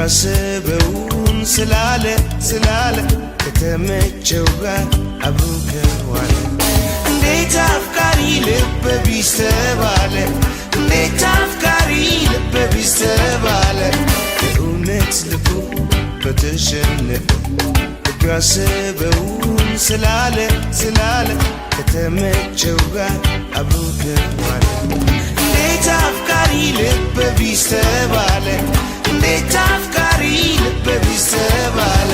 ያሰበውን ስላለ ከተመቸው ጋር አብሮ ከዋለ እንዴት አፍቃሪ ልብ ቢስ ተባለ እንዴት አፍቃሪ ልብ ቢስ ተባለ የእውነት ልቡ በተሸነፈ ያሰበውን ስላለ ከተመቸው ጋር አብሮ ከዋለ እንዴት አፍቃሪ ልብ ቢስ ተባለ እንዴት አፍቃሪ ልብ ቢስ ተባለ